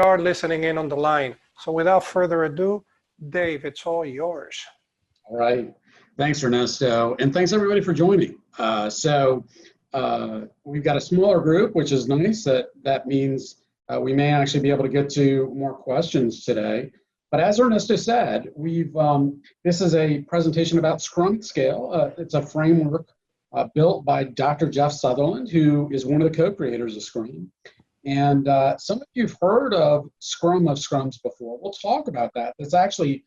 are listening in on the line. So without further ado, Dave, it's all yours. All right. Thanks, Ernesto. And thanks, everybody, for joining. We've got a smaller group, which is nice. That means we may actually be able to get to more questions today. But as Ernesto said, this is a presentation about Scrum Scale. It's a framework built by Dr. Jeff Sutherland, who is one of the co-creators of Scrum. And some of you have heard of Scrum of Scrums before. We'll talk about that. That's actually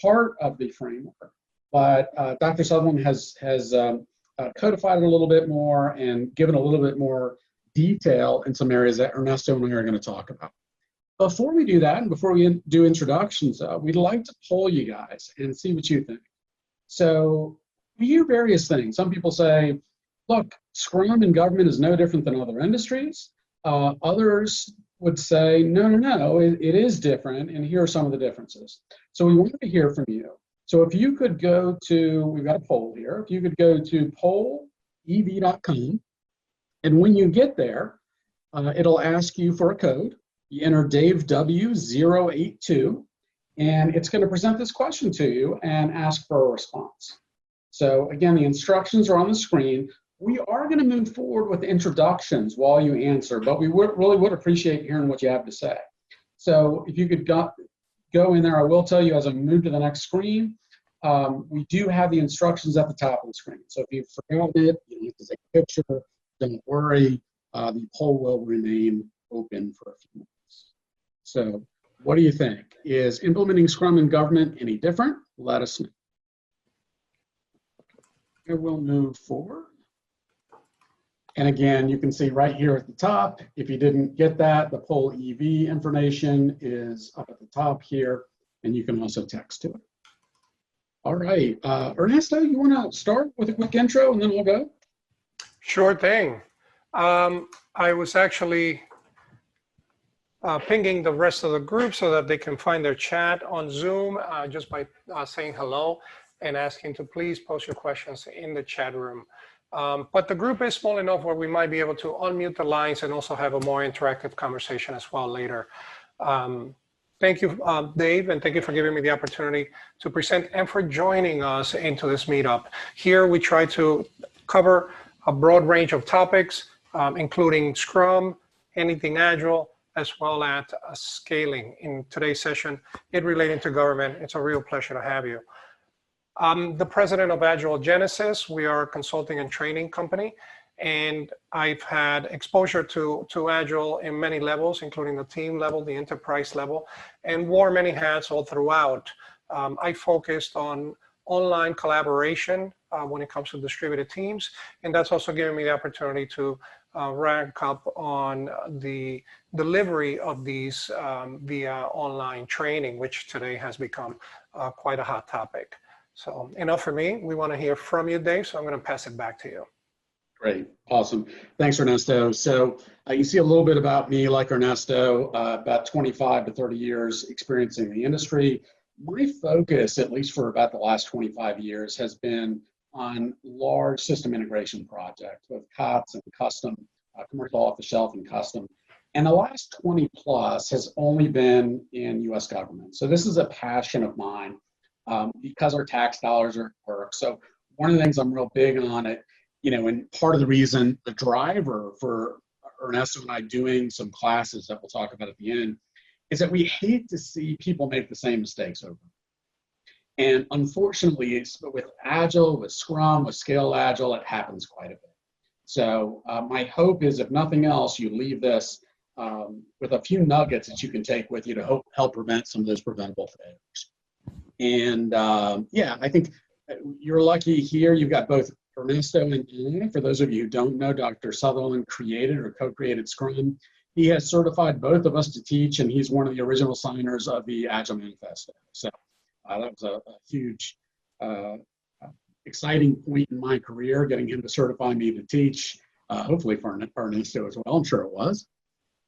part of the framework. But Dr. Sutherland has codified it a little bit more and given a little bit more detail in some areas that Ernesto and I are going to talk about. Before we do that, and before we do introductions, we'd like to poll you guys and see what you think. So we hear various things. Some people say, look, Scrum in government is no different than other industries. Others would say, no, it is different, and here are some of the differences. So we wanted to hear from you. So if you could go to, we've got a poll here, if you could go to pollev.com, and when you get there, it'll ask you for a code. You enter Dave W082, and it's going to present this question to you and ask for a response. So again, the instructions are on the screen. We are going to move forward with introductions while you answer, but we really would appreciate hearing what you have to say. So if you could go in there, I will tell you as I move to the next screen, we do have the instructions at the top of the screen. So if you've forgotten it, you have to take a picture, don't worry, the poll will remain open for a few minutes. So what do you think? Is implementing Scrum in government any different? Let us know. Here we'll move forward. And again, you can see right here at the top, if you didn't get that, the poll EV information is up at the top here, and you can also text to it. All right, Ernesto, you want to start with a quick intro and then we'll go? Sure thing. I was actually pinging the rest of the group so that they can find their chat on Zoom just by saying hello and asking to please post your questions in the chat room. But the group is small enough where we might be able to unmute the lines and also have a more interactive conversation as well later. Thank you, Dave, and thank you for giving me the opportunity to present and for joining us into this meetup. Here we try to cover a broad range of topics, including Scrum, anything Agile, as well as scaling. In today's session, it relating to government. It's a real pleasure to have you. I'm the president of Agile Genesis. We are a consulting and training company, and I've had exposure to Agile in many levels, including the team level, the enterprise level, and wore many hats all throughout. I focused on online collaboration when it comes to distributed teams, and that's also given me the opportunity to rank up on the delivery of these via online training, which today has become quite a hot topic. So enough for me. We want to hear from you, Dave, so I'm going to pass it back to you. Great. Awesome. Thanks, Ernesto. So you see a little bit about me, like Ernesto, about 25 to 30 years experience in the industry. My focus, at least for about the last 25 years, has been on large system integration projects, both COTS and custom, commercial off the shelf and custom. And the last 20 plus has only been in US government. So this is a passion of mine. Because our tax dollars are at work. So one of the things I'm real big on it, and part of the reason, the driver for Ernesto and I doing some classes that we'll talk about at the end, is that we hate to see people make the same mistakes over. And unfortunately, with Agile, with Scrum, with Scale Agile, it happens quite a bit. So my hope is, if nothing else, you leave this with a few nuggets that you can take with you to help prevent some of those preventable failures. And yeah, I think you're lucky here. You've got both Ernesto and I. For those of you who don't know, Dr. Sutherland created or co-created Scrum. He has certified both of us to teach, and he's one of the original signers of the Agile Manifesto. So that was a huge, exciting point in my career, getting him to certify me to teach, hopefully for Ernesto as well. I'm sure it was.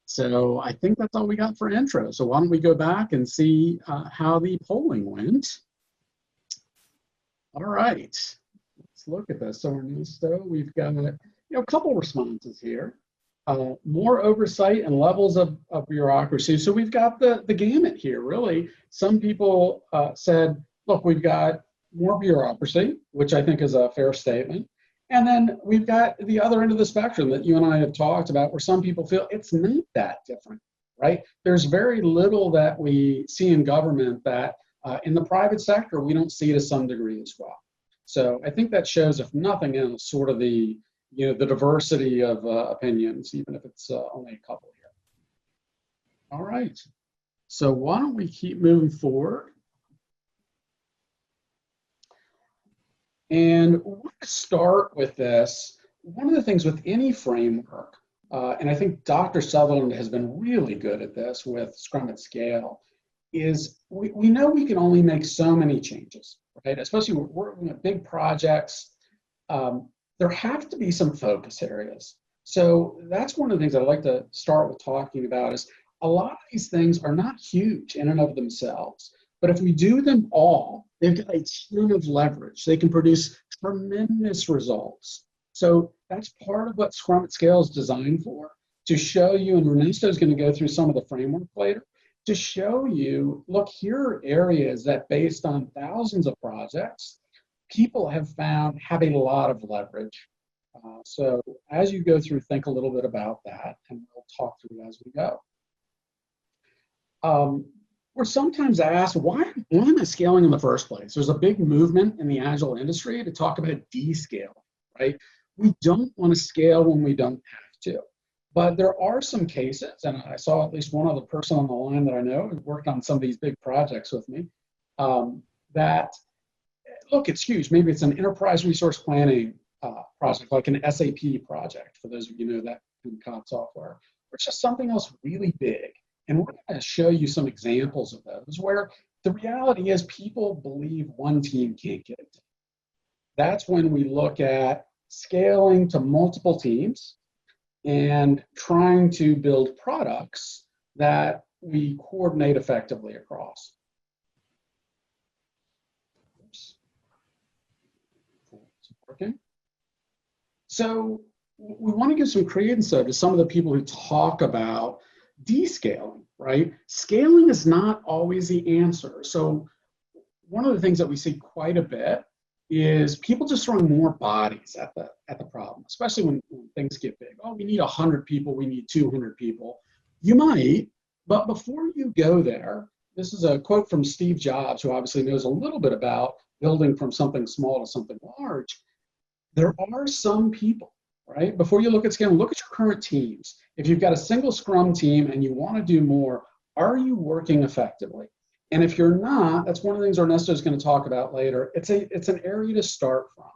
So I think that's all we got for intro. So why don't we go back and see how the polling went. All right, let's look at this. So Ernesto, we've got a couple responses here. more oversight and levels of bureaucracy. So we've got the gamut here, really. Some people said, look, we've got more bureaucracy, which I think is a fair statement. And then we've got the other end of the spectrum that you and I have talked about, where some people feel it's not that different, right? There's very little that we see in government that in the private sector, we don't see to some degree as well. So I think that shows, if nothing else, sort of the diversity of opinions, even if it's only a couple here. All right. So why don't we keep moving forward? And we're going to start with this. One of the things with any framework, and I think Dr. Sutherland has been really good at this with Scrum at Scale, is we know we can only make so many changes, right? Especially when we're working at big projects. There have to be some focus areas. So that's one of the things I'd like to start with talking about is a lot of these things are not huge in and of themselves. But if we do them all, they've got a ton of leverage. They can produce tremendous results. So that's part of what Scrum at Scale is designed for, to show you, and Ernesto is going to go through some of the framework later, to show you, look, here are areas that based on thousands of projects, people have found have a lot of leverage. So as you go through, think a little bit about that, and we'll talk through it as we go. We're sometimes asked, why am I scaling in the first place? There's a big movement in the Agile industry to talk about descale, right? We don't want to scale when we don't have to. But there are some cases, and I saw at least one other person on the line that I know who worked on some of these big projects with me, that, look, it's huge. Maybe it's an enterprise resource planning project, like an SAP project, for those of you who know that in COD software, or it's just something else really big. And we're going to show you some examples of those where the reality is people believe one team can't get it. That's when we look at scaling to multiple teams and trying to build products that we coordinate effectively across. Oops. It's working. So we want to give some credence though to some of the people who talk about descaling, right? Scaling is not always the answer. So one of the things that we see quite a bit is people just throwing more bodies at the problem, especially when things get big. Oh, we need 100 people, we need 200 people. You might, but before you go there, this is a quote from Steve Jobs, who obviously knows a little bit about building from something small to something large. There are some people, right? Before you look at scaling, look at your current teams. If you've got a single Scrum team and you want to do more, are you working effectively? And if you're not, that's one of the things Ernesto is going to talk about later. It's an area to start from,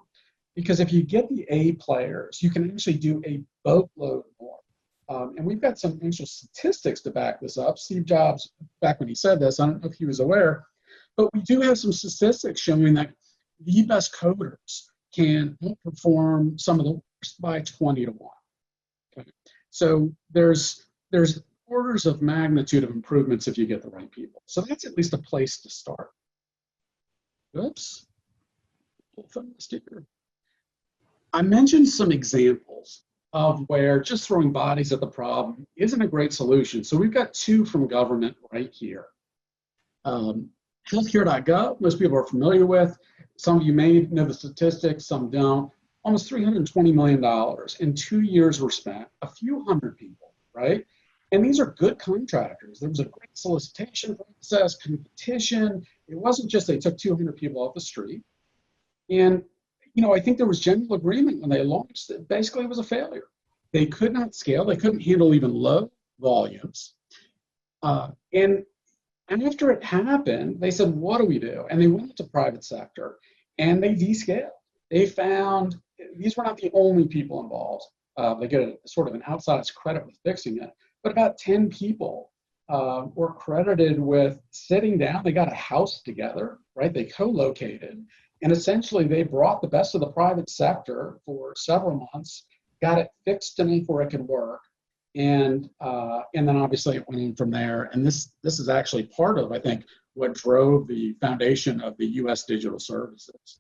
because if you get the A players, you can actually do a boatload more. And we've got some actual statistics to back this up. Steve Jobs, back when he said this, I don't know if he was aware, but we do have some statistics showing that the best coders can outperform some of the worst by 20 to 1. Okay. So there's orders of magnitude of improvements if you get the right people. So that's at least a place to start. Oops. I mentioned some examples of where just throwing bodies at the problem isn't a great solution. So we've got two from government right here. Healthcare.gov, most people are familiar with. Some of you may know the statistics, some don't. Almost $320 million in 2 years were spent, a few hundred people, right? And these are good contractors. There was a great solicitation process, competition. It wasn't just they took 200 people off the street. And, you know, I think there was general agreement when they launched it. Basically, it was a failure. They could not scale. They couldn't handle even low volumes. And after it happened, they said, what do we do? And they went to private sector and they descaled. They found these were not the only people involved. They get a sort of an outsized credit with fixing it. But about 10 people were credited with sitting down. They got a house together, right? They co-located. And essentially, they brought the best of the private sector for several months, got it fixed enough where it could work. And then obviously it went in from there. And this is actually part of, I think, what drove the foundation of the U.S. digital services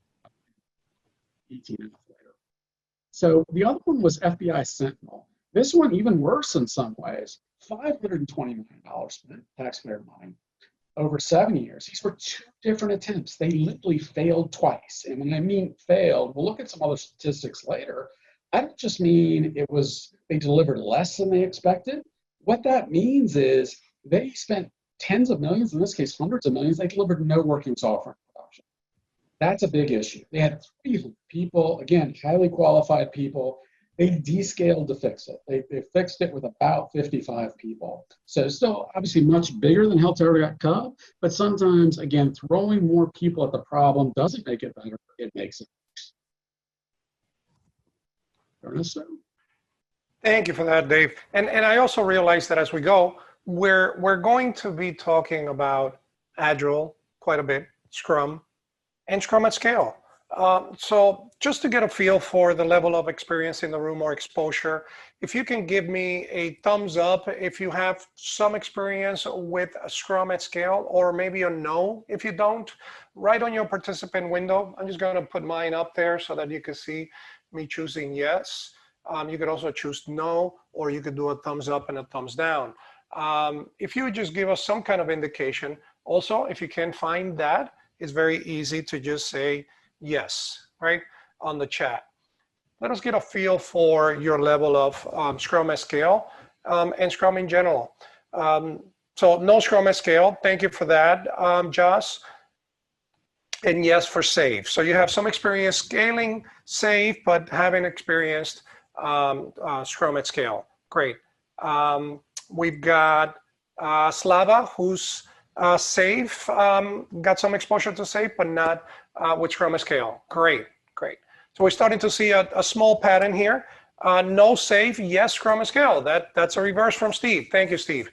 18 months later. So the other one was FBI Sentinel. This one even worse in some ways. $520 million spent taxpayer money over 7 years. These were 2 different attempts. They literally failed twice. And when I mean failed, we'll look at some other statistics later. I don't just mean they delivered less than they expected. What that means is they spent tens of millions, in this case, hundreds of millions. They delivered no working software in production. That's a big issue. They had 3 people, again, highly qualified people. They descaled to fix it. They fixed it with about 55 people. So still obviously much bigger than Helter but sometimes, again, throwing more people at the problem doesn't make it better. It makes it worse. Ernesto? Thank you for that, Dave. And I also realize that as we go, we're going to be talking about Agile quite a bit, Scrum, and Scrum at Scale. So just to get a feel for the level of experience in the room or exposure, if you can give me a thumbs up if you have some experience with Scrum at Scale, or maybe a no if you don't, right on your participant window. I'm just going to put mine up there so that you can see me choosing yes. You could also choose no, or you could do a thumbs up and a thumbs down. If you would just give us some kind of indication. Also, if you can't find that, it's very easy to just say yes, right, on the chat. Let us get a feel for your level of Scrum at Scale and Scrum in general. So no Scrum at Scale, thank you for that, Joss. And yes for SAFe. So you have some experience scaling SAFe, but haven't experienced Scrum at Scale. Great. We've got Slava, who's SAFe, got some exposure to SAFe, but not with Scrum at Scale. Great, great. So we're starting to see a small pattern here. No SAFe, yes Scrum at Scale. That's a reverse from Steve. Thank you, Steve.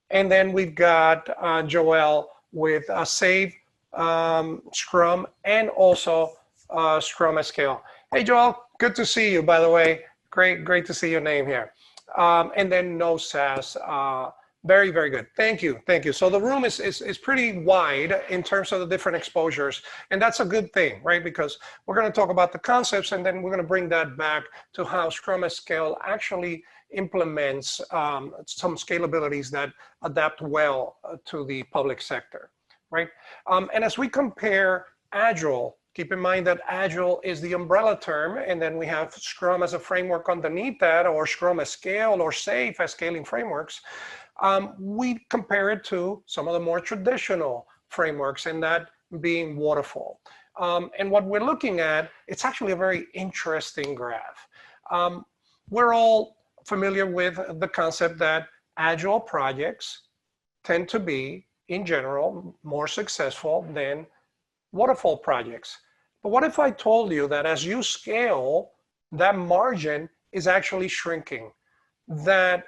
And then we've got Joel with SAFe, Scrum, and also Scrum at Scale. Hey, Joel, good to see you, by the way. Great to see your name here. And then no SAS. Very, very good. Thank you. Thank you. So the room is pretty wide in terms of the different exposures. And that's a good thing, right? Because we're going to talk about the concepts, and then we're going to bring that back to how Scrum at Scale actually implements some scalabilities that adapt well to the public sector, right? And as we compare Agile, keep in mind that Agile is the umbrella term, and then we have Scrum as a framework underneath that, or Scrum at Scale, or SAFe as scaling frameworks. We compare it to some of the more traditional frameworks, and that being waterfall. And what we're looking at, it's actually a very interesting graph. We're all familiar with the concept that Agile projects tend to be, in general, more successful than waterfall projects. But what if I told you that as you scale, that margin is actually shrinking? That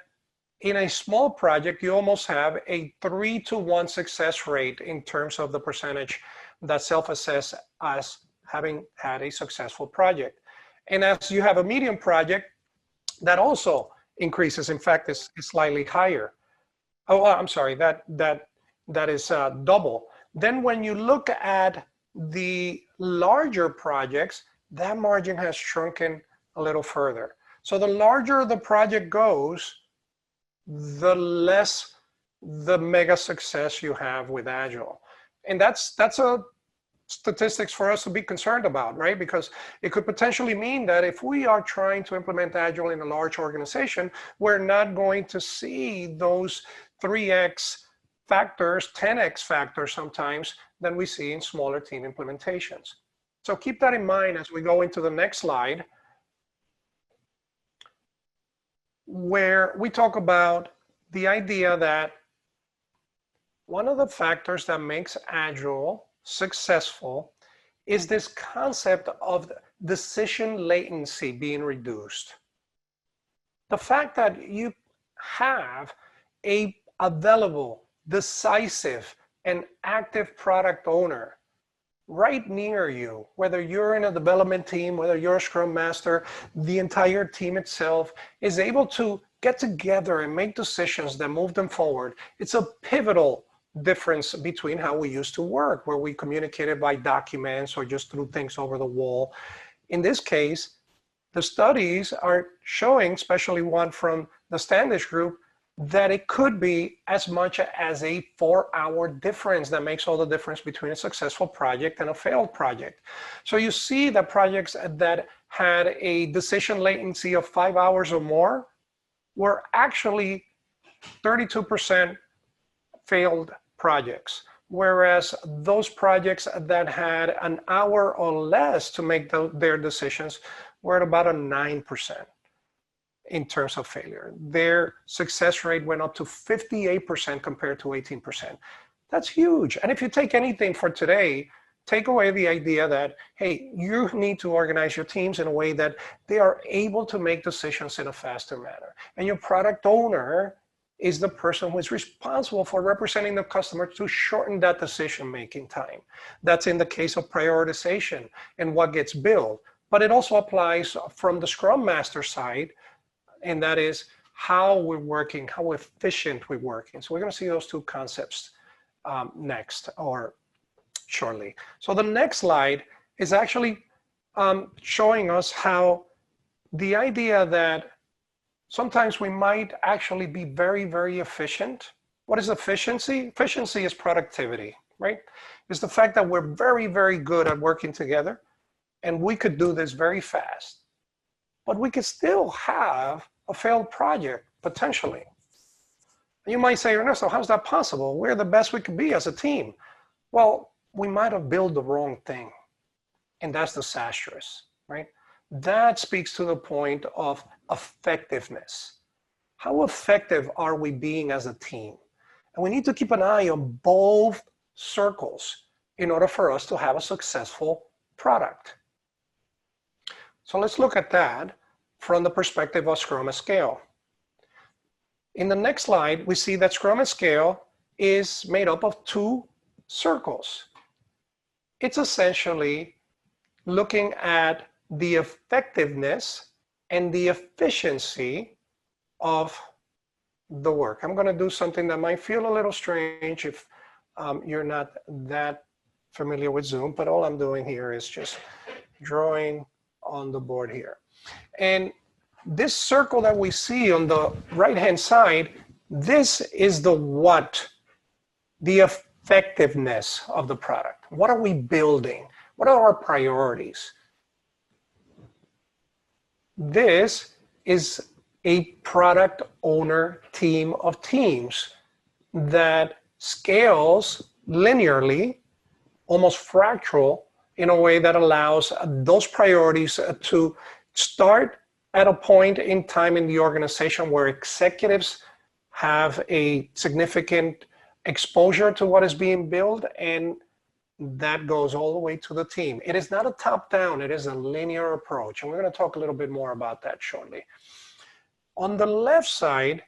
in a small project, you almost have a 3-to-1 success rate in terms of the percentage that self-assess as having had a successful project. And as you have a medium project, that also increases. In fact, is slightly higher. Oh, I'm sorry, that is double. Then when you look at the larger projects, that margin has shrunken a little further. So the larger the project goes, the less the mega success you have with Agile. And that's a statistics for us to be concerned about, right? Because it could potentially mean that if we are trying to implement Agile in a large organization, we're not going to see those 3x factors, 10x factors sometimes than we see in smaller team implementations. So keep that in mind as we go into the next slide, where we talk about the idea that one of the factors that makes Agile successful is this concept of decision latency being reduced. The fact that you have a available, decisive, and active product owner right near you, whether you're in a development team, whether you're a Scrum Master, the entire team itself is able to get together and make decisions that move them forward. It's a pivotal difference between how we used to work, where we communicated by documents or just threw things over the wall. In this case, the studies are showing, especially one from the Standish group, that it could be as much as a 4-hour difference that makes all the difference between a successful project and a failed project. So you see that projects that had a decision latency of 5 hours or more were actually 32% failed projects, whereas those projects that had an hour or less to make their decisions were at about a 9% in terms of failure. Their success rate went up to 58% compared to 18%. That's huge. And if you take anything for today, take away the idea that, hey, you need to organize your teams in a way that they are able to make decisions in a faster manner. And your product owner is the person who is responsible for representing the customer to shorten that decision-making time. That's in the case of prioritization and what gets billed. But it also applies from the Scrum Master side, and that is how we're working, how efficient we're working. So we're going to see those two concepts next or shortly. So the next slide is actually showing us how the idea that sometimes we might actually be very, very efficient. What is efficiency? Efficiency is productivity, right? It's the fact that we're very, very good at working together, and we could do this very fast, but we could still have a failed project, potentially. You might say, Ernesto, how's that possible? We're the best we could be as a team. Well, we might have built the wrong thing, and that's disastrous, right? That speaks to the point of effectiveness. How effective are we being as a team? And we need to keep an eye on both circles in order for us to have a successful product. So let's look at that from the perspective of Scrum Scale. In the next slide, we see that Scrum Scale is made up of two circles. It's essentially looking at the effectiveness and the efficiency of the work. I'm going to do something that might feel a little strange if you're not that familiar with Zoom, but all I'm doing here is just drawing on the board here. And this circle that we see on the right-hand side, this is the what, the effectiveness of the product. What are we building? What are our priorities? This is a product owner team of teams that scales linearly, almost fractal, in a way that allows those priorities to start at a point in time in the organization where executives have a significant exposure to what is being built, and that goes all the way to the team. It is not a top-down, it is a linear approach, and we're going to talk a little bit more about that shortly. On the left side,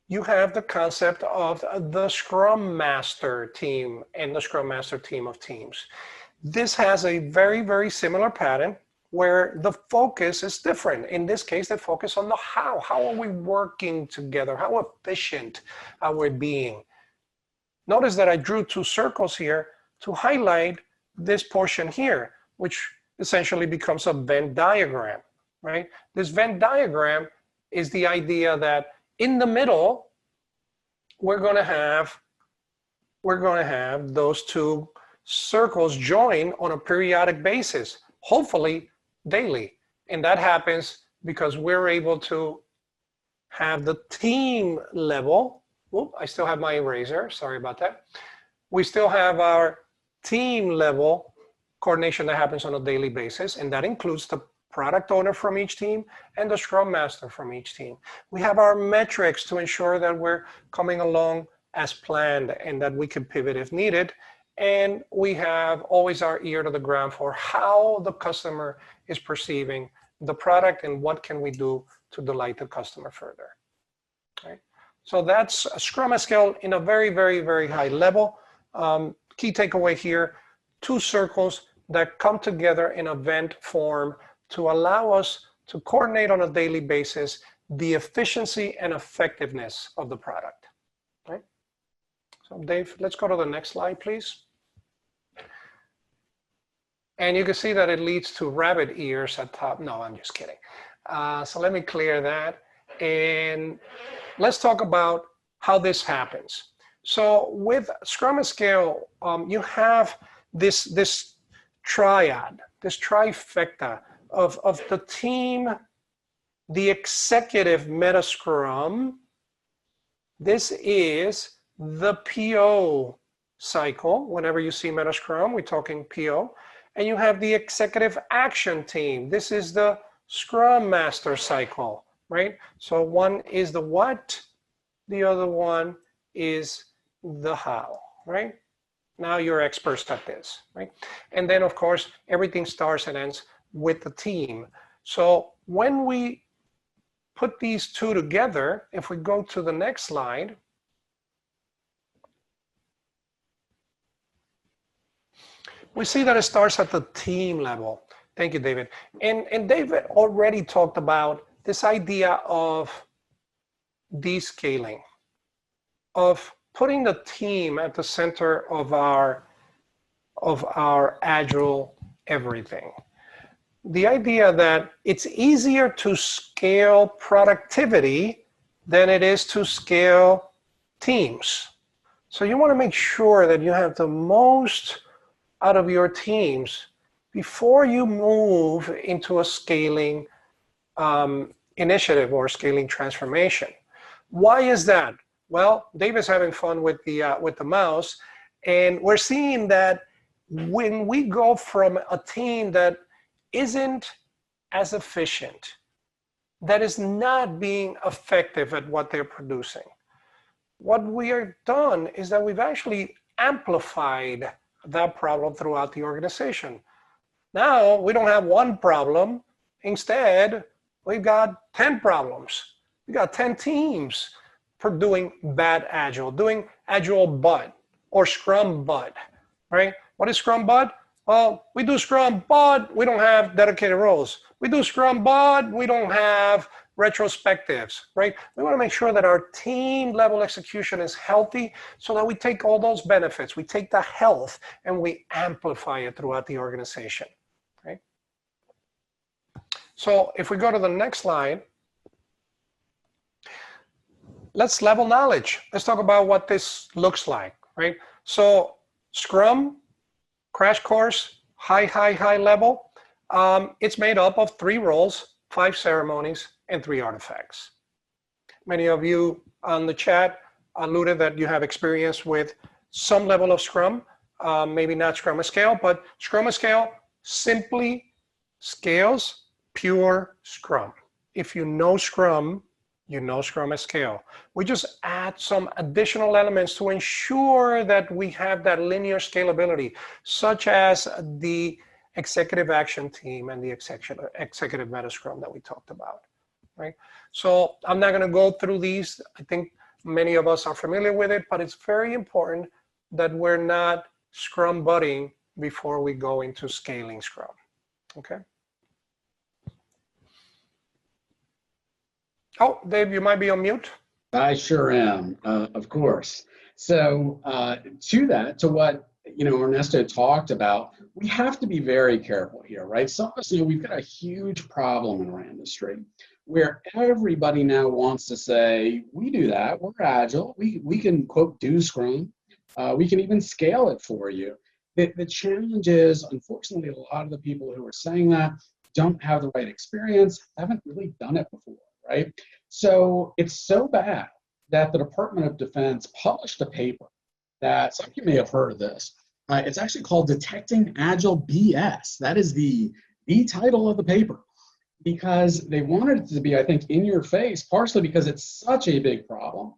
you have the concept of the Scrum Master team and the Scrum Master team of teams. This has a very, very similar pattern where the focus is different. In this case, they focus on the how. How are we working together? How efficient are we being? Notice that I drew two circles here to highlight this portion here, which essentially becomes a Venn diagram, right? This Venn diagram is the idea that in the middle, we're going to have those two circles join on a periodic basis, hopefully daily. And that happens because we're able to have the team level. Oop, I still have my eraser, sorry about that. We still have our team level coordination that happens on a daily basis, and that includes the product owner from each team and the Scrum Master from each team. We have our metrics to ensure that we're coming along as planned and that we can pivot if needed. And we have always our ear to the ground for how the customer is perceiving the product and what can we do to delight the customer further. Right? So that's a Scrum Scale in a very, very, very high level. Key takeaway here, two circles that come together in event form to allow us to coordinate on a daily basis the efficiency and effectiveness of the product. Right? So Dave, let's go to the next slide, please. And you can see that it leads to rabbit ears at top. No, I'm just kidding. So let me clear that. And let's talk about how this happens. So with Scrum Scale, you have this triad, this trifecta of the team, the executive meta Scrum. This is the PO cycle. Whenever you see meta Scrum, we're talking PO. And you have the executive action team. This is the Scrum Master cycle, right? So one is the what, the other one is the how, right? Now you're experts at this, right? And then of course, everything starts and ends with the team. So when we put these two together, if we go to the next slide, we see that it starts at the team level. Thank you, David. And David already talked about this idea of descaling, of putting the team at the center of our Agile everything. The idea that it's easier to scale productivity than it is to scale teams. So you want to make sure that you have the most out of your teams before you move into a scaling initiative or scaling transformation. Why is that? Well, David's having fun with the mouse, and we're seeing that when we go from a team that isn't as efficient, that is not being effective at what they're producing, what we have done is that we've actually amplified that problem throughout the organization. Now we don't have one problem. Instead, we've got 10 problems. We got 10 teams for doing bad Agile, doing Agile bud or Scrum bud, right? What is Scrum bud? Well, we do Scrum bud, we don't have dedicated roles. We do Scrum bud, we don't have retrospectives, right? We want to make sure that our team level execution is healthy so that we take all those benefits, we take the health and we amplify it throughout the organization, right? So if we go to the next slide, let's level knowledge. Let's talk about what this looks like, right? So Scrum, crash course, high level. It's made up of 3 roles, 5 ceremonies, and 3 artifacts. Many of you on the chat alluded that you have experience with some level of Scrum, maybe not Scrum Scale, but Scrum Scale simply scales pure Scrum. If you know Scrum, you know Scrum Scale. We just add some additional elements to ensure that we have that linear scalability, such as the executive action team and the executive meta Scrum that we talked about, right? So I'm not going to go through these. I think many of us are familiar with it, but it's very important that we're not Scrum budding before we go into scaling Scrum, okay? Oh, Dave, you might be on mute. I sure am, of course. So to what Ernesto talked about, we have to be very careful here, right? Some of us know we've got a huge problem in our industry where everybody now wants to say, we do that, we're Agile, we can, quote, do Scrum, we can even scale it for you. The challenge is, unfortunately, a lot of the people who are saying that don't have the right experience, haven't really done it before, right? So it's so bad that the Department of Defense published a paper that some of you may have heard of this. It's actually called Detecting Agile BS. That is the title of the paper, because they wanted it to be, I think, in your face, partially because it's such a big problem.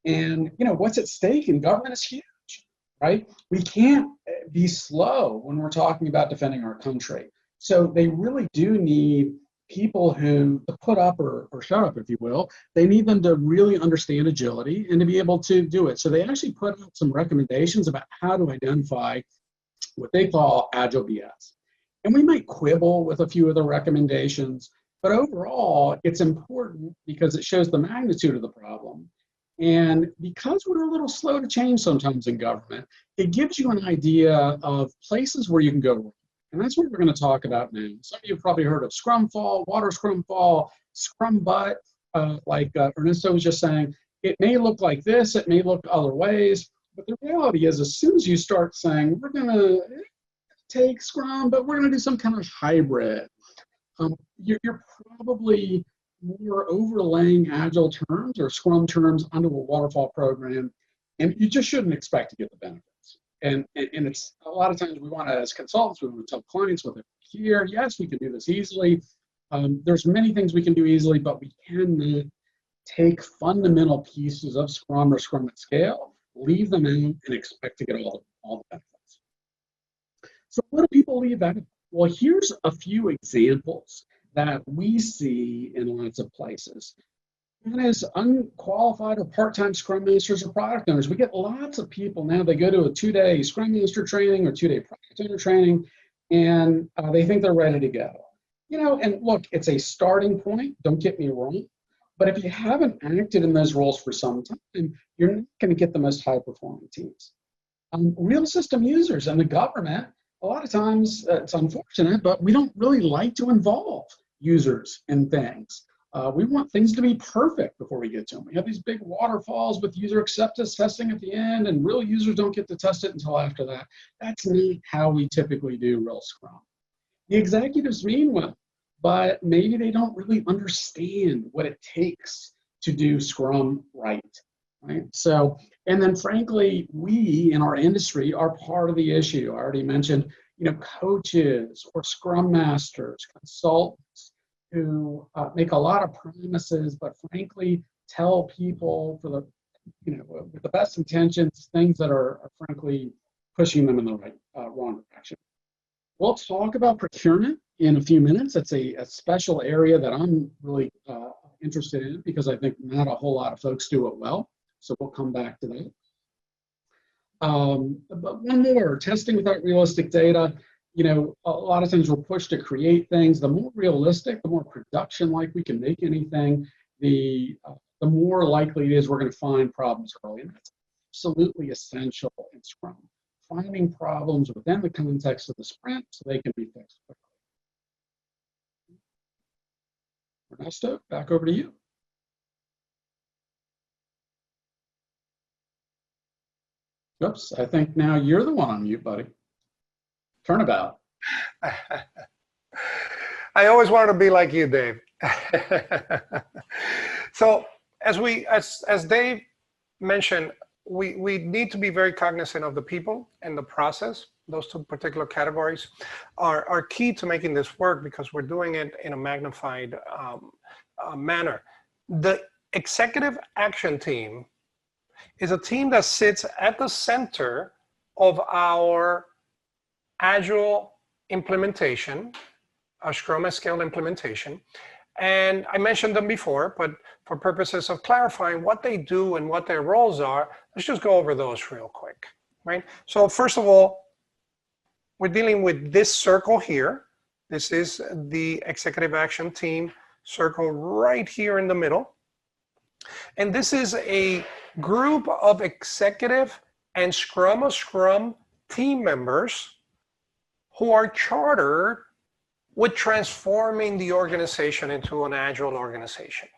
And what's at stake in government is huge, right? We can't be slow when we're talking about defending our country. So they really do need people who put up or shut up, if you will. They need them to really understand agility and to be able to do it. So they actually put out some recommendations about how to identify what they call Agile BS. And we might quibble with a few of the recommendations, but overall, it's important because it shows the magnitude of the problem. And because we're a little slow to change sometimes in government, it gives you an idea of places where you can go wrong. And that's what we're going to talk about now. Some of you have probably heard of Scrum Fall, Water Scrum Fall, Scrum Butt, like Ernesto was just saying. It may look like this, it may look other ways, but the reality is as soon as you start saying, we're going to take Scrum, but we're going to do some kind of hybrid, you're probably more overlaying Agile terms or Scrum terms onto a waterfall program, and you just shouldn't expect to get the benefits. And it's a lot of times we want to, as consultants, we want to tell clients what they're here. Yes, we can do this easily. There's many things we can do easily, but we cannot take fundamental pieces of Scrum or Scrum at Scale, leave them in, and expect to get all the benefits. So what do people leave out? Well, here's a few examples that we see in lots of places. One is unqualified or part-time Scrum Masters or product owners. We get lots of people now, they go to a 2-day Scrum Master training or 2-day product owner training, and they think they're ready to go. You know, and look, it's a starting point, don't get me wrong, but if you haven't acted in those roles for some time, you're not going to get the most high-performing teams. Real system users and the government, a lot of times, it's unfortunate, but we don't really like to involve users in things. We want things to be perfect before we get to them. We have these big waterfalls with user acceptance testing at the end, and real users don't get to test it until after that. That's not how we typically do real Scrum. The executives mean well, but maybe they don't really understand what it takes to do Scrum right? So, and then frankly, we in our industry are part of the issue. I already mentioned, you know, coaches or Scrum Masters, consultants who make a lot of promises, but frankly tell people for the, you know, with the best intentions, things that are frankly pushing them in the wrong direction. We'll talk about procurement in a few minutes. It's a special area that I'm really interested in because I think not a whole lot of folks do it well. So we'll come back to that. But one more, testing without realistic data. You know, a lot of times we're pushed to create things. The more realistic, the more production-like we can make anything, the more likely it is we're going to find problems early. And that's absolutely essential in Scrum. Finding problems within the context of the sprint so they can be fixed quickly. Ernesto, back over to you. Oops, I think now you're the one on mute, buddy. Turnabout. I always wanted to be like you, Dave. So as Dave mentioned, we need to be very cognizant of the people and the process. Those two particular categories are key to making this work because we're doing it in a magnified manner. The executive action team is a team that sits at the center of our Agile implementation, our Scrum Scale implementation. And I mentioned them before, but for purposes of clarifying what they do and what their roles are, let's just go over those real quick, right? So first of all, we're dealing with this circle here. This is the executive action team circle right here in the middle. And this is a group of executive and Scrum team members who are chartered with transforming the organization into an Agile organization.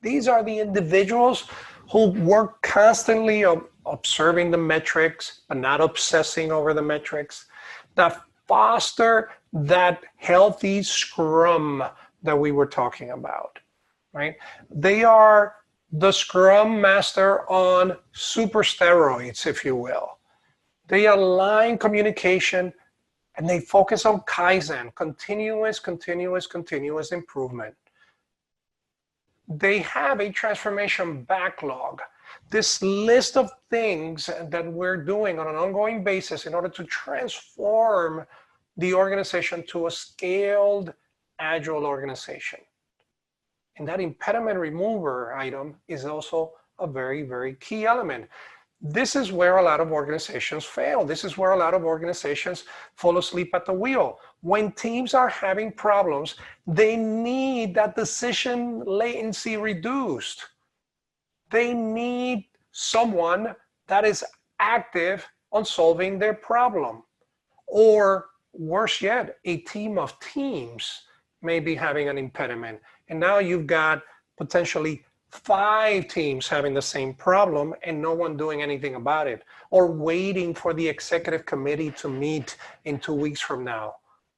These are the individuals who work constantly observing the metrics, but not obsessing over the metrics, that foster that healthy Scrum that we were talking about, right? They are the Scrum Master on super steroids, if you will. They align communication and they focus on Kaizen, continuous improvement. They have a transformation backlog, this list of things that we're doing on an ongoing basis in order to transform the organization to a scaled Agile organization. And that impediment remover item is also a very, very key element. This is where a lot of organizations fail. This is where a lot of organizations fall asleep at the wheel. When teams are having problems, they need that decision latency reduced. They need someone that is active on solving their problem. Or worse yet, a team of teams may be having an impediment. And now you've got potentially 5 teams having the same problem and no one doing anything about it, or waiting for the executive committee to meet in 2 weeks from now.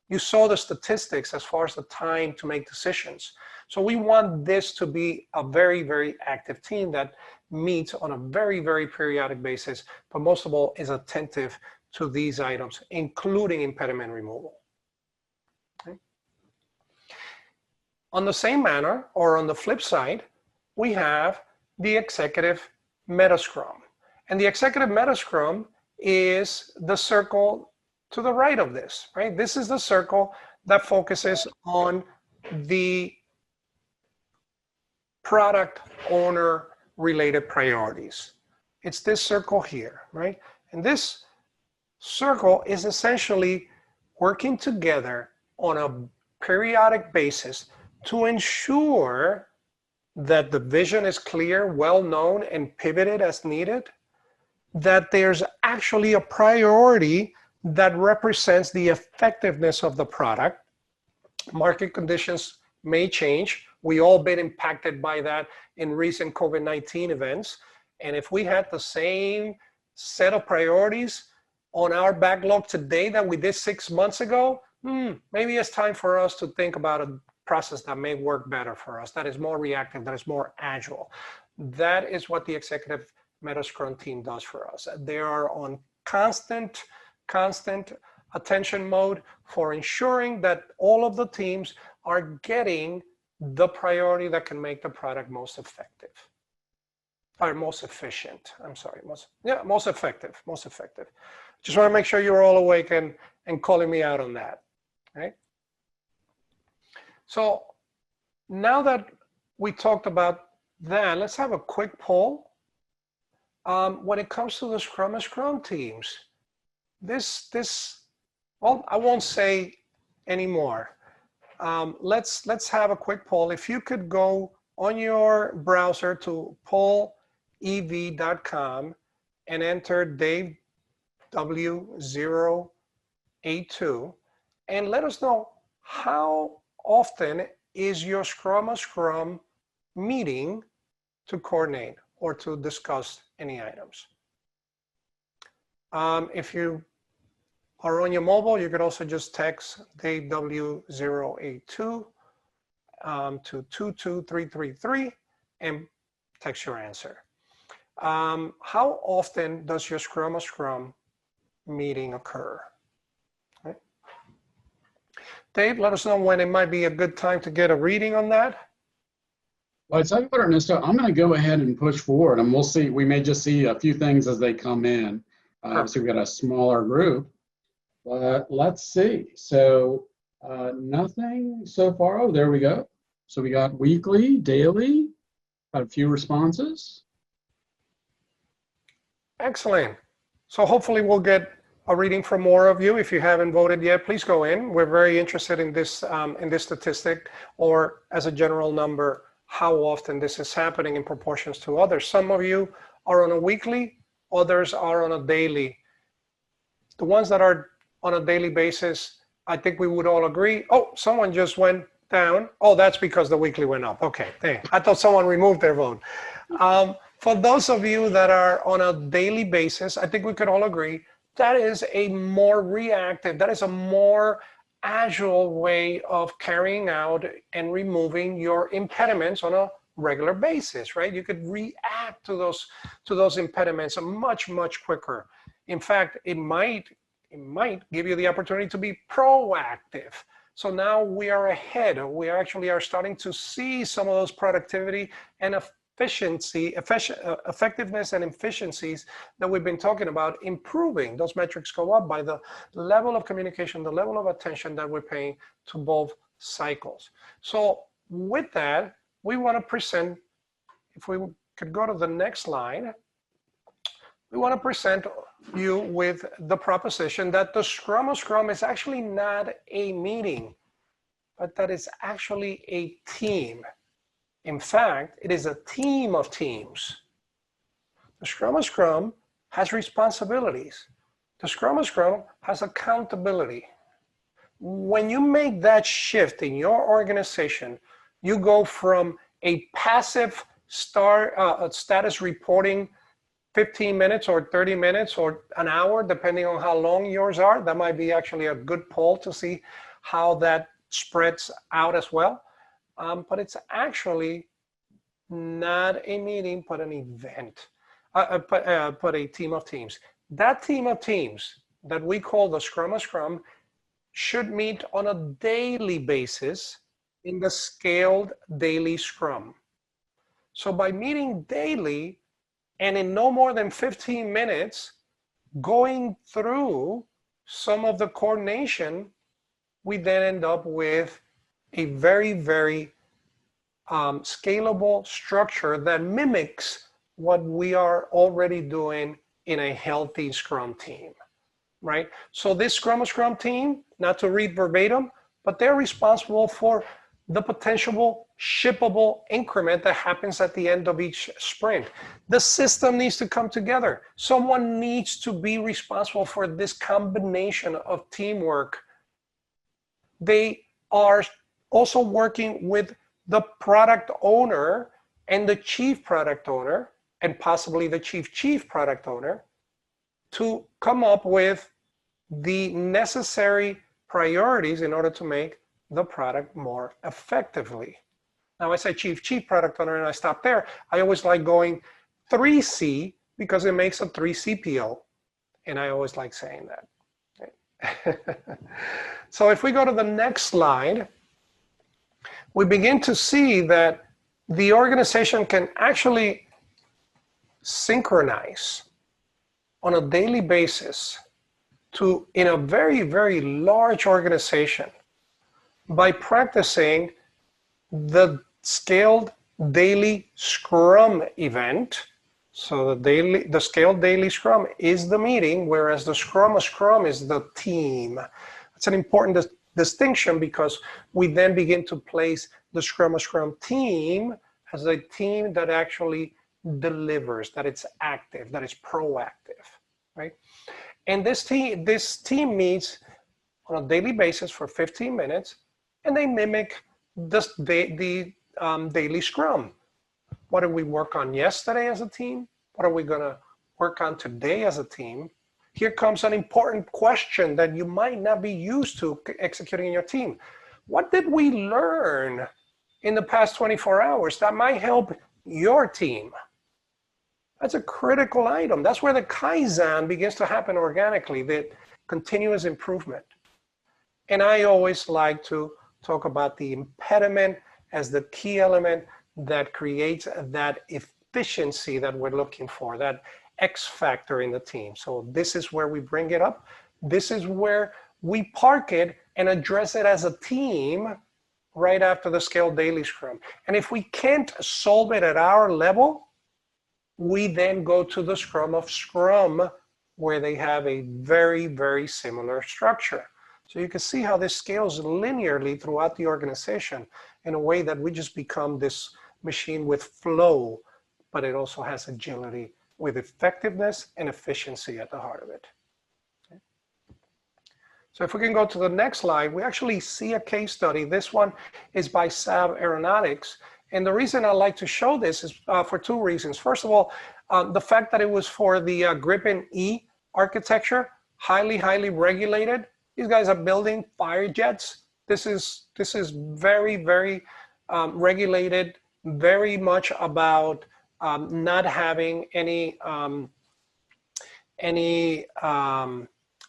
You saw the statistics as far as the time to make decisions. So we want this to be a very, very active team that meets on a very, very periodic basis, but most of all is attentive to these items, including impediment removal. Okay. On the same manner, or on the flip side, we have the executive meta scrum. And the executive meta scrum is the circle to the right of this, right? This is the circle that focuses on the product owner related priorities. It's this circle here, right? And this circle is essentially working together on a periodic basis to ensure that the vision is clear, well known, and pivoted as needed, that there's actually a priority that represents the effectiveness of the product. Market conditions may change. We all been impacted by that in recent COVID-19 events. And if we had the same set of priorities on our backlog today that we did 6 months ago, maybe it's time for us to think about a process that may work better for us, that is more reactive, that is more agile. That is what the executive meta scrum team does for us. They are on constant attention mode for ensuring that all of the teams are getting the priority that can make the product most effective, or most efficient. I'm sorry, most effective. Just want to make sure you're all awake and calling me out on that, right? So now that we talked about that, let's have a quick poll. When it comes to the Scrum teams, well, I won't say anymore. Let's have a quick poll. If you could go on your browser to pollev.com and enter Dave W082 and let us know how often is your Scrum meeting to coordinate or to discuss any items. If you are on your mobile, you could also just text Dave W082 to 22333 and text your answer. How often does your Scrum meeting occur? Right. Dave, let us know when it might be a good time to get a reading on that. Well, I tell you what, Ernesto, I'm going to go ahead and push forward, and we'll see. We may just see a few things as they come in. So we've got a smaller group, but let's see. So nothing so far. Oh, there we go. So we got weekly, daily, got a few responses. Excellent. So hopefully we'll get a reading from more of you. If you haven't voted yet, please go in. We're very interested in this statistic, or as a general number, how often this is happening in proportions to others. Some of you are on a weekly, others are on a daily. The ones that are on a daily basis, I think we would all agree. Oh, someone just went down. Oh, that's because the weekly went up. Okay, there. I thought someone removed their vote. For those of you that are on a daily basis, I think we could all agree that is a more reactive, that is a more agile way of carrying out and removing your impediments on a regular basis, right? You could react to those impediments much quicker. In fact, it might give you the opportunity to be proactive. So now we are ahead. We actually are starting to see some of those productivity and effectiveness and efficiencies that we've been talking about improving. Those metrics go up by the level of communication, the level of attention that we're paying to both cycles. So with that, we want to present, if we could go to the next slide, we want to present you with the proposition that the Scrum is actually not a meeting, but that is actually a team. In fact, it is a team of teams. The Scrum has responsibilities. The Scrum has accountability. When you make that shift in your organization, you go from a passive status reporting 15 minutes or 30 minutes or an hour, depending on how long yours are. That might be actually a good poll to see how that spreads out as well. But it's actually not a meeting, but an event, but a team of teams. That team of teams that we call the Scrum of Scrum should meet on a daily basis in the scaled daily Scrum. So by meeting daily and in no more than 15 minutes, going through some of the coordination, we then end up with a very, very scalable structure that mimics what we are already doing in a healthy Scrum team, right? So this Scrum of Scrum team, not to read verbatim, but they're responsible for the potential shippable increment that happens at the end of each sprint. The system needs to come together. Someone needs to be responsible for this combination of teamwork. They are also working with the product owner and the chief product owner, and possibly the chief product owner, to come up with the necessary priorities in order to make the product more effectively. Now I say chief product owner and I stop there. I always like going 3C because it makes a 3CPO. And I always like saying that. So if we go to the next slide, we begin to see that the organization can actually synchronize on a daily basis to, in a very, very large organization, by practicing the scaled daily Scrum event. So the scaled daily Scrum is the meeting, whereas the Scrum of Scrum is the team. It's an important distinction because we then begin to place the Scrum of Scrum team as a team that actually delivers, that it's active, that it's proactive, right? And this team meets on a daily basis for 15 minutes, and they mimic the daily Scrum. What did we work on yesterday as a team? What are we gonna work on today as a team? Here comes an important question that you might not be used to executing in your team. What did we learn in the past 24 hours that might help your team? That's a critical item. That's where the Kaizen begins to happen organically, the continuous improvement. And I always like to talk about the impediment as the key element that creates that efficiency that we're looking for, that X factor in the team. So this is where we bring it up. This is where we park it and address it as a team right after the scaled daily Scrum. And if we can't solve it at our level, we then go to the Scrum of Scrum, where they have a very, very similar structure. So you can see how this scales linearly throughout the organization in a way that we just become this machine with flow, but it also has agility with effectiveness and efficiency at the heart of it. Okay. So if we can go to the next slide, we actually see a case study. This one is by Saab Aeronautics. And the reason I like to show this is for two reasons. First of all, the fact that it was for the Gripen E architecture, highly, highly regulated. These guys are building fire jets. This is very, very regulated, very much about not having any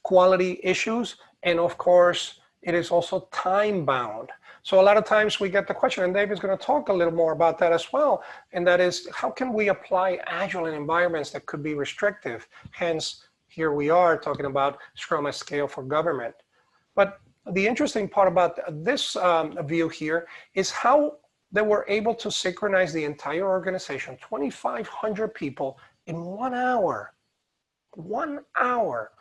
quality issues. And of course, it is also time bound. So a lot of times we get the question, and David's going to talk a little more about that as well, and that is, how can we apply Agile in environments that could be restrictive? Hence, here we are talking about Scrum at scale for government. But the interesting part about this view here is how they were able to synchronize the entire organization, 2,500 people, in 1 hour. 1 hour.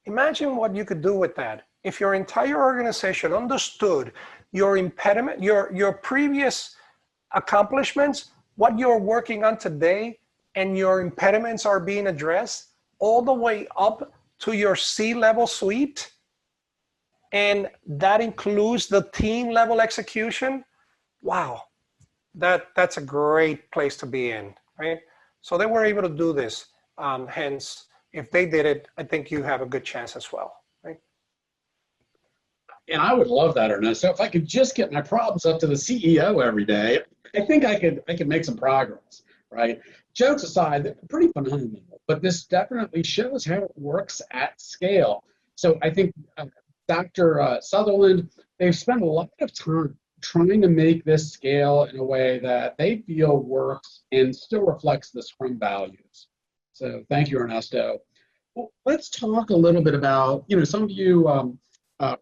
Imagine what you could do with that. If your entire organization understood your impediment, your previous accomplishments, what you're working on today, and your impediments are being addressed all the way up to your C-level suite, and that includes the team level execution, wow, that's a great place to be in, right? So they were able to do this. Hence, if they did it, I think you have a good chance as well, right? And I would love that, Ernesto. If I could just get my problems up to the CEO every day, I think I could make some progress, right? Jokes aside, they're pretty phenomenal, but this definitely shows how it works at scale. So I think Dr. Sutherland, they've spent a lot of time trying to make this scale in a way that they feel works and still reflects the Scrum values. So thank you, Ernesto. Well, let's talk a little bit about, some of you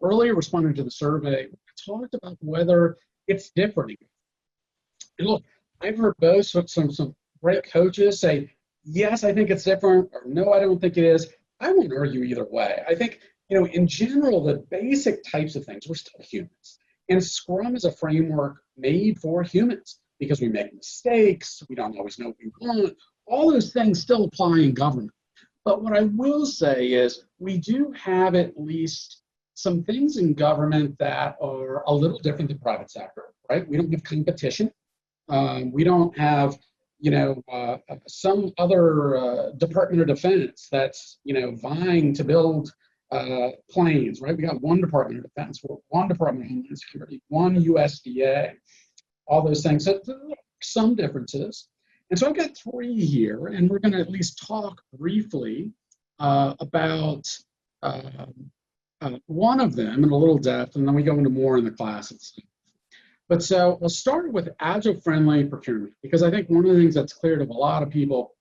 earlier responding to the survey, talked about whether it's different. And look, I've heard both some great coaches say, yes, I think it's different, or no, I don't think it is. I won't argue either way. I think, in general, the basic types of things, we're still humans. And Scrum is a framework made for humans because we make mistakes, we don't always know what we want. All those things still apply in government. But what I will say is we do have at least some things in government that are a little different than private sector, right? We don't have competition. We don't have, some other Department of Defense that's, vying to build planes, right? We got one Department of Defense, one Department of Homeland Security, one USDA, all those things. So there are some differences. And so I've got three here, and we're going to at least talk briefly about one of them in a little depth, and then we go into more in the class itself. But so we'll start with agile-friendly procurement, because I think one of the things that's clear to a lot of people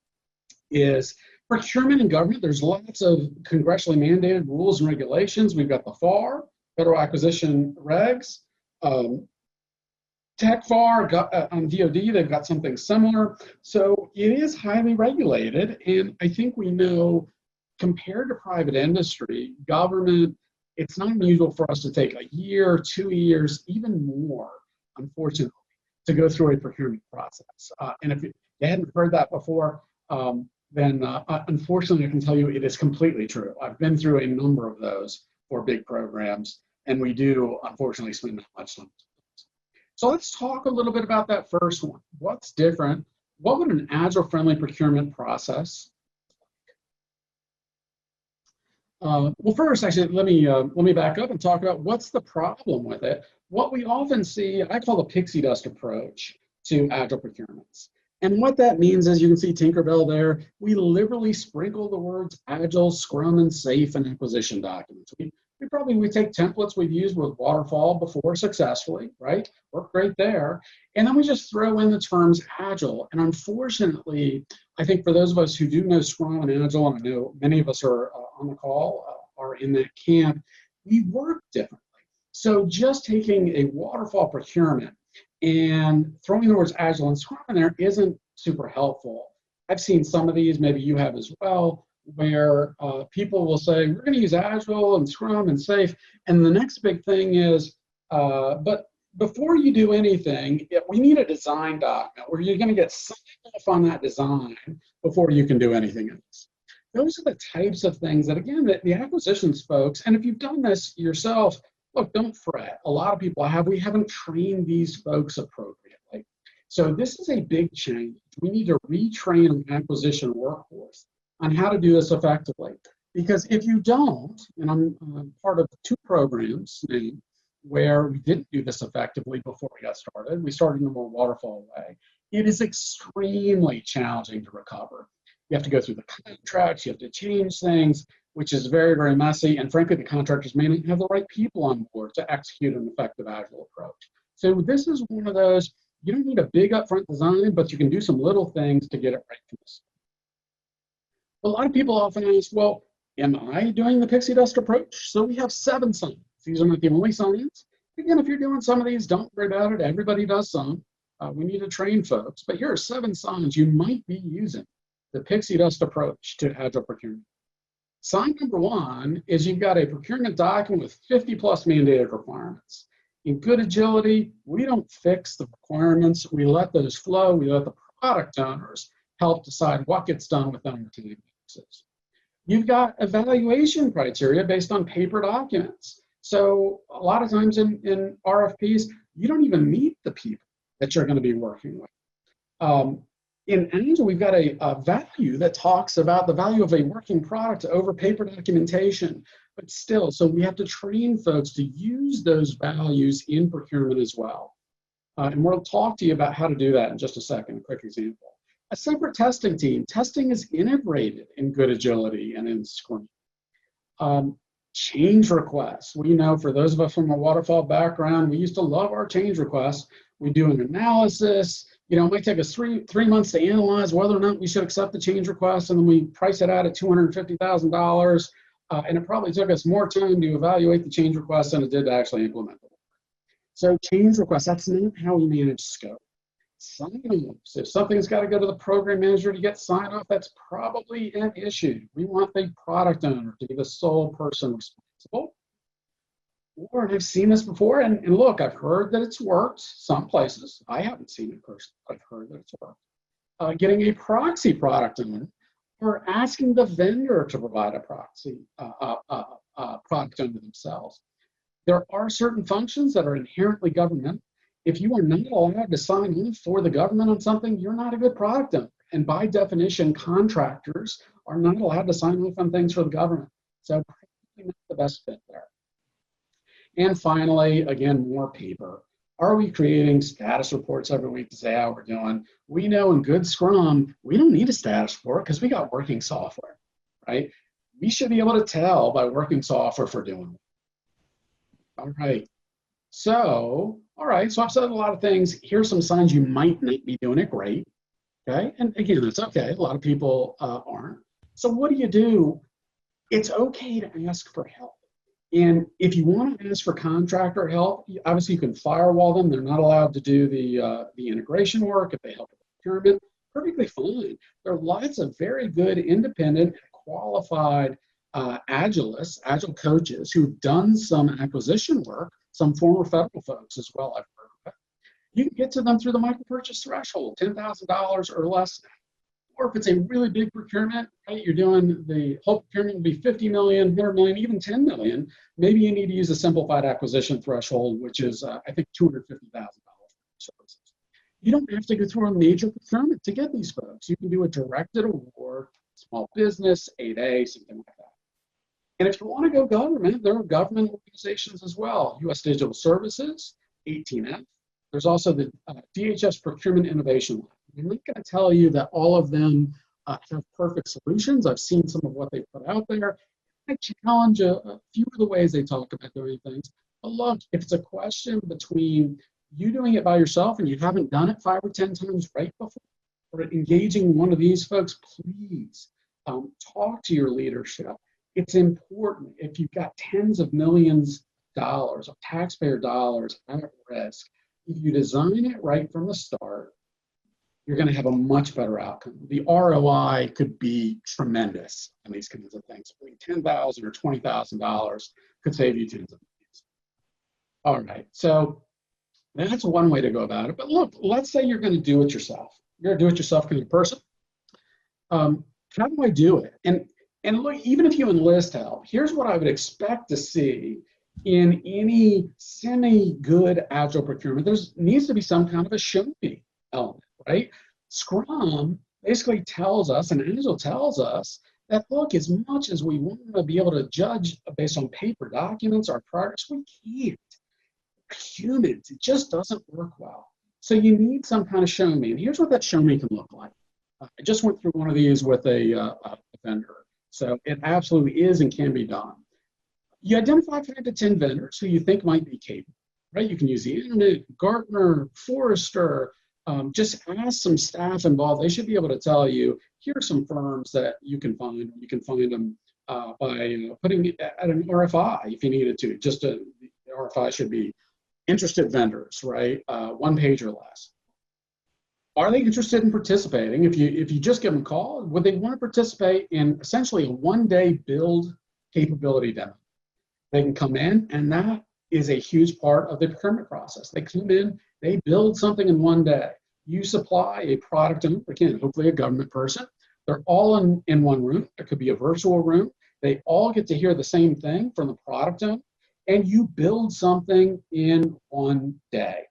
is procurement in government, there's lots of congressionally mandated rules and regulations. We've got the FAR, Federal Acquisition Regs, TechFAR, on DoD, they've got something similar. So it is highly regulated, and I think we know, compared to private industry, government, it's not unusual for us to take a year, 2 years, even more, unfortunately, to go through a procurement process. And if you hadn't heard that before, then unfortunately I can tell you it is completely true. I've been through a number of those for big programs, and we do unfortunately spend that much time. So let's talk a little bit about that first one. What's different? What would an agile-friendly procurement process? Well, first, actually, let me back up and talk about what's the problem with it. What we often see, I call the pixie dust approach to agile procurements. And what that means is, you can see Tinkerbell there, we liberally sprinkle the words agile, Scrum, and safe in acquisition documents. We take templates we've used with Waterfall before successfully, right? Work great there. And then we just throw in the terms agile. And unfortunately, I think for those of us who do know Scrum and Agile, and I know many of us are on the call, are in that camp, we work differently. So just taking a Waterfall procurement and throwing the words Agile and Scrum in there isn't super helpful. I've seen some of these, maybe you have as well, where people will say, we're going to use Agile and Scrum and Safe. And the next big thing is, but before you do anything, we need a design document where you're going to get signed off on that design before you can do anything else. Those are the types of things that, again, that the acquisitions folks, and if you've done this yourself, look, don't fret. A lot of people we haven't trained these folks appropriately. So this is a big change. We need to retrain an acquisition workforce on how to do this effectively. Because if you don't, and I'm part of 2 programs where we didn't do this effectively before we got started, we started in a more waterfall way, it is extremely challenging to recover. You have to go through the contracts, you have to change things, which is very, very messy, and frankly, the contractors may not have the right people on board to execute an effective agile approach. So this is one of those, you don't need a big upfront design, but you can do some little things to get it right from the start. A lot of people often ask, well, am I doing the pixie dust approach? So we have 7 signs. These are not the only signs. Again, if you're doing some of these, don't worry about it. Everybody does some. We need to train folks. But here are 7 signs you might be using the pixie dust approach to agile procurement. Sign number 1 is you've got a procurement document with 50+ mandated requirements. In good agility, we don't fix the requirements. We let those flow. We let the product owners help decide what gets done within our team. You've got evaluation criteria based on paper documents. So a lot of times in RFPs, you don't even meet the people that you're going to be working with. In Agile, we've got a value that talks about the value of a working product over paper documentation, but still, so we have to train folks to use those values in procurement as well. And we'll talk to you about how to do that in just a second, a quick example. A separate testing team. Testing is integrated in good agility and in Scrum. Change requests. We know for those of us from a waterfall background, we used to love our change requests. We do an analysis. You know, it might take us three months to analyze whether or not we should accept the change request, and then we price it out at $250,000. And it probably took us more time to evaluate the change request than it did to actually implement it. So change requests, that's not how we manage scope. Sign-offs. If something's got to go to the program manager to get sign-off, that's probably an issue. We want the product owner to be the sole person responsible. Or, and I've seen this before, and look, I've heard that it's worked some places. I haven't seen it personally, but I've heard that it's worked. Getting a proxy product owner, or asking the vendor to provide a proxy product owner themselves. There are certain functions that are inherently governmental. If you are not allowed to sign off for the government on something, you're not a good product owner. And by definition, contractors are not allowed to sign off on things for the government. So probably not the best fit there. And finally, again, more paper. Are we creating status reports every week to say how we're doing? We know in good Scrum, we don't need a status report because we got working software, right? We should be able to tell by working software if we're doing it. All right. So, so I've said a lot of things. Here's some signs you might not be doing it great, okay? And again, it's okay. A lot of people aren't. So what do? It's okay to ask for help. And if you want to ask for contractor help, obviously you can firewall them. They're not allowed to do the integration work. If they help with procurement, perfectly fine. There are lots of very good, independent, qualified Agilists, Agile coaches who've done some acquisition work, some former federal folks as well, I've heard of it. You can get to them through the micro-purchase threshold, $10,000 or less. Or if it's a really big procurement, right, you're doing the whole procurement will be 50 million, 100 million, even 10 million. Maybe you need to use a simplified acquisition threshold, which is, I think, $250,000 for services. You don't have to go through a major procurement to get these folks. You can do a directed award, small business, 8A, something like that. And if you want to go government, there are government organizations as well. U.S. Digital Services, 18F. There's also the DHS Procurement Innovation Lab. I'm not going to tell you that all of them have perfect solutions. I've seen some of what they put out there. I challenge a few of the ways they talk about doing things. But look, if it's a question between you doing it by yourself and you haven't done it 5 or 10 times right before, or engaging one of these folks, please talk to your leadership. It's important. If you've got tens of millions of dollars of taxpayer dollars at risk, if you design it right from the start, you're going to have a much better outcome. The ROI could be tremendous on these kinds of things. $10,000 or $20,000 could save you tens of millions. All right, so that's one way to go about it. But look, let's say you're going to do it yourself. You're a do-it-yourself kind of person. How do I do it? And look, even if you enlist help, here's what I would expect to see in any semi-good Agile procurement. There needs to be some kind of a show me element, right? Scrum basically tells us, and Agile tells us, that look, as much as we want to be able to judge based on paper documents our progress, we can't. Humans, it just doesn't work well. So you need some kind of show me. And here's what that show me can look like. I just went through one of these with a vendor. So it absolutely is and can be done. You identify 5 to 10 vendors who you think might be capable, right? You can use the internet, Gartner, Forrester, just ask some staff involved. They should be able to tell you, here are some firms that you can find. You can find them by putting it at an RFI if you needed to. The RFI should be interested vendors, right? 1 page or less. Are they interested in participating? If you just give them a call, would they want to participate in essentially a 1-day build capability demo? They can come in, and that is a huge part of the procurement process. They come in, they build something in 1 day. You supply a product owner, again, hopefully a government person. They're all in one room. It could be a virtual room. They all get to hear the same thing from the product owner. and you build something in one day.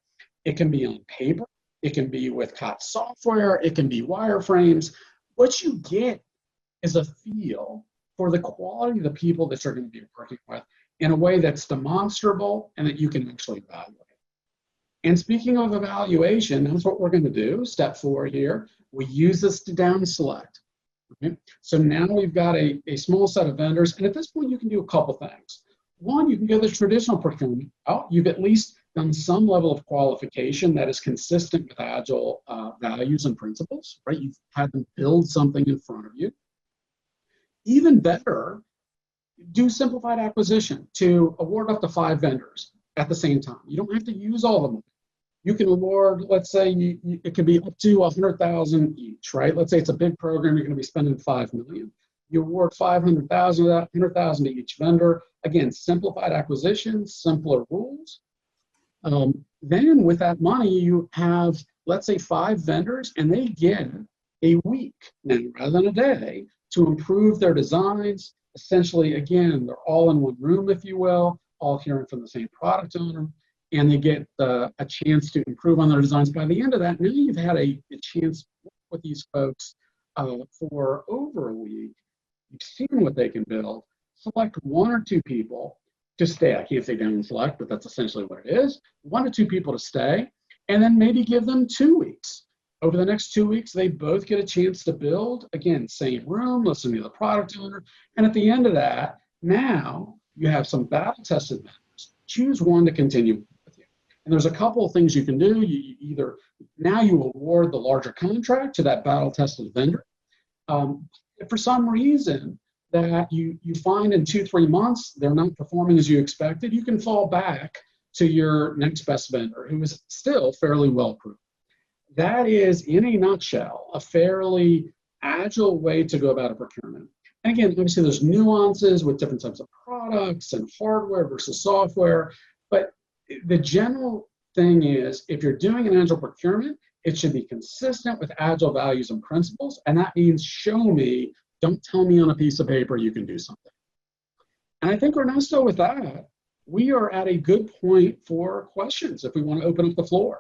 It can be on paper, it can be with COTS software, it can be wireframes. What you get is a feel for the quality of the people that you're going to be working with in a way that's demonstrable and that you can actually evaluate. And speaking of evaluation, that's what we're going to do. Step 4 here, we use this to down select. Okay? So now we've got a small set of vendors, and at this point you can do a couple things. One, you can go the traditional procurement. Oh, you've at least done some level of qualification that is consistent with Agile values and principles, right? You've had them build something in front of you. Even better, do simplified acquisition to award up to 5 vendors at the same time. You don't have to use all of them. You can award, let's say, it could be up to 100,000 each, right? Let's say it's a big program, you're going to be spending 5 million. You award 500,000 of that, 100,000 to each vendor. Again, simplified acquisition, simpler rules. Then with that money, you have, let's say, 5 vendors, and they get a week now rather than a day to improve their designs. Essentially, again, they're all in one room, if you will, all hearing from the same product owner, and they get a chance to improve on their designs. By the end of that, really you've had a chance to work with these folks for over a week. You've seen what they can build. Select 1 or 2 people to stay. I can't say down and select, but that's essentially what it is. 1 or 2 people to stay, and then maybe give them 2 weeks. Over the next 2 weeks, they both get a chance to build. Again, same room, listen to the product owner. And at the end of that, now you have some battle-tested vendors. Choose one to continue with you. And there's a couple of things you can do. You either, now you award the larger contract to that battle-tested vendor. If for some reason that you find in 2-3 months they're not performing as you expected, you can fall back to your next best vendor who is still fairly well proven. That is, in a nutshell, a fairly agile way to go about a procurement. And again, obviously there's nuances with different types of products and hardware versus software, but the general thing is, if you're doing an agile procurement, it should be consistent with agile values and principles, and that means show me, don't tell me on a piece of paper you can do something. And I think, Ernesto, with that, we are at a good point for questions if we want to open up the floor.